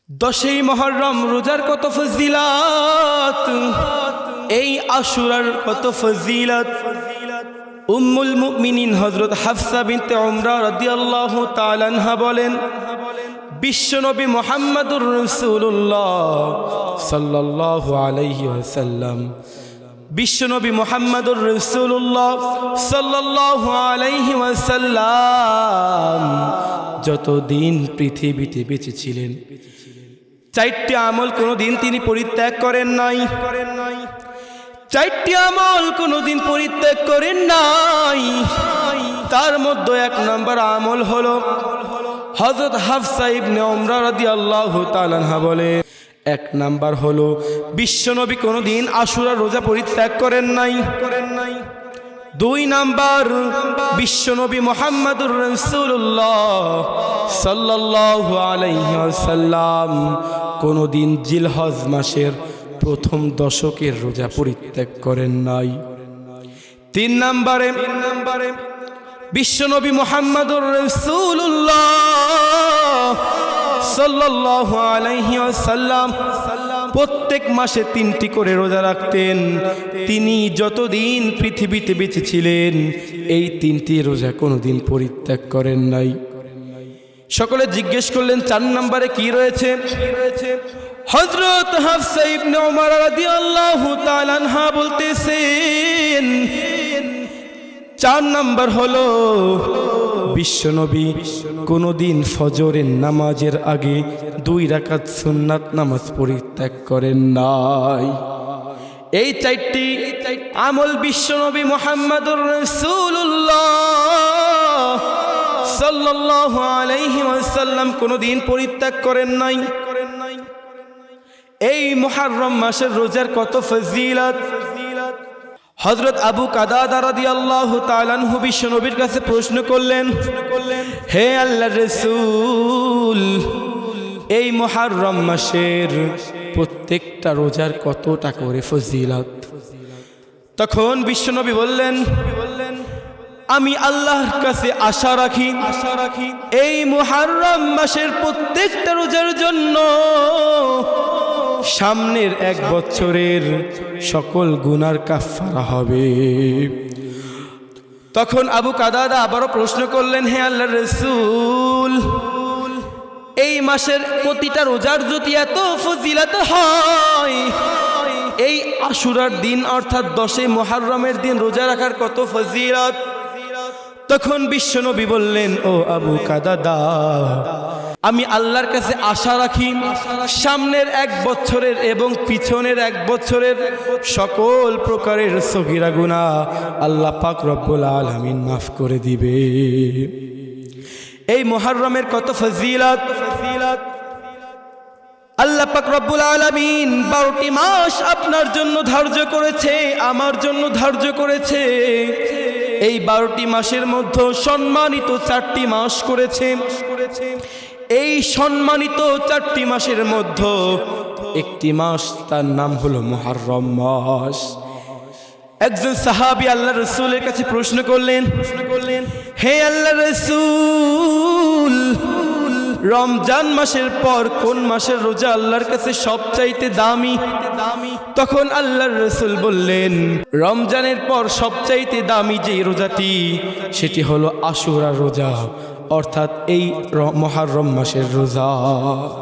10ই মুহররম রোজার কত ফজিলত, এই আশুরার কত ফজিলত। উম্মুল মুমিনিন হযরত হাফসা বিনতে উমরা রাদিয়াল্লাহু তাআলা আনহা বলেন, বিশ্বনবী মুহাম্মদুর রাসূলুল্লাহ সাল্লাল্লাহু আলাইহি ওয়াসাল্লাম, বিশ্বনবী মুহাম্মদুর রাসূলুল্লাহ সাল্লাল্লাহু আলাইহি ওয়াসাল্লাম যতদিন পৃথিবীতে বেঁচে ছিলেন, 4টি আমল কোনোদিন তিনি পরিত্যাগ করেন নাই। 4টি আমল কোনোদিন পরিত্যাগ করেন নাই। তার মধ্যে 1 নম্বর আমল হলো, হযরত হাফসা ইবনে উমরা রাদিয়াল্লাহু তাআলা আনহা বলে, 1 নাম্বার হলো বিশ্বনবী কোনোদিন আশুরা রোজা পরিত্যাগ করেন নাই। 2 নাম্বার, বিশ্বনবী মুহাম্মদুর রাসূলুল্লাহ সাল্লাল্লাহু আলাইহি ওয়াসাল্লাম কোনোদিন জিলহজ মাসের প্রথম দশকের রোজা পরিত্যাগ করেন নাই। 3 নাম্বারে, বিশ্বনবী মুহাম্মদুর রাসূলুল্লাহ সাল্লাল্লাহু আলাইহি ওয়াসাল্লাম প্রত্যেক মাসে 3টি করে রোজা রাখতেন। তিনি যতদিন পৃথিবীতে বেঁচে ছিলেন এই 3টি রোজা কোনোদিন পরিত্যাগ করেন নাই। সকলে জিজ্ঞেস করলেন 4 নম্বরে কি রয়েছে? হযরত হাফসা ইবনে উমর রাদিয়াল্লাহু তাআলা আনহা বলতেছেন, 4 নম্বর হলো বিশ্বনবী কোনোদিন ফজরের নামাজের আগে 2 রাকাত সুন্নাত নামাজ পরিত্যাগ করেন নাই। এই 4টি আমল বিশ্বনবী মুহাম্মদুর রাসূলুল্লাহ সাল্লাল্লাহু আলাইহি ওয়াসাল্লাম কোনোদিন পরিত্যাগ করেন নাই। এই মুহররম মাসের রোজার কত ফজিলত। হযরত আবু কাতাদা রাদিয়াল্লাহু তাআলা আনহু বিশ্বনবীর কাছে প্রশ্ন করলেন, হে আল্লাহর রাসূল, এই মুহররম মাসের প্রত্যেকটা রোজার কতটা করে ফজিলত? তখন বিশ্বনবী বললেন, আমি আল্লাহর কাছে আশা রাখি এই মুহররম মাসের প্রত্যেকটা রোজার জন্য সামনের 1 বছরের সকল গুনার কাফারা হবে। তখন আবু কাতাদা আবারও প্রশ্ন করলেন, হে আল্লাহর রাসূল, এই মাসের প্রতিটা রোজার যদি এত ফজিলত হয়, এই আশুরার দিন অর্থাৎ 10 মুহররমের দিন রোজা রাখার কত ফজিলত? তখন বিশ্বনবী বললেন, ও আবু কাতাদা, আমি আল্লাহর কাছে আশা রাখি সামনের 1 বছরের এবং পিছনের 1 বছরের সকল প্রকারের সগীরা গুনাহ আল্লাহ পাক রব্বুল আলামিন মাফ করে দিবে। এই মুহররমের কত ফজিলত! আল্লাহ পাক রব্বুল আলামিন 12টি মাস আপনার জন্য ধার্য করেছে, আমার জন্য ধার্য করেছে। এই 12টি মাসের মধ্যে সম্মানিত 4টি মাস করেছে। এই সম্মানিত 4টি মাসের মধ্যে একটি মাস, তার নাম হলো মুহররম মাস। একজন সাহাবী আল্লাহর রাসূলের কাছে প্রশ্ন করলেন, হে আল্লাহর রাসূল, রমজান মাসের পর কোন মাসের রোজা আল্লাহর কাছে সবচাইতে দামি? তখন আল্লাহর রাসূল বললেন, রমজানের পর সবচাইতে দামি যে রোজাটি সেটি হলো আশুরা রোজা, অর্থাৎ এই মুহররম মাসের রোজা।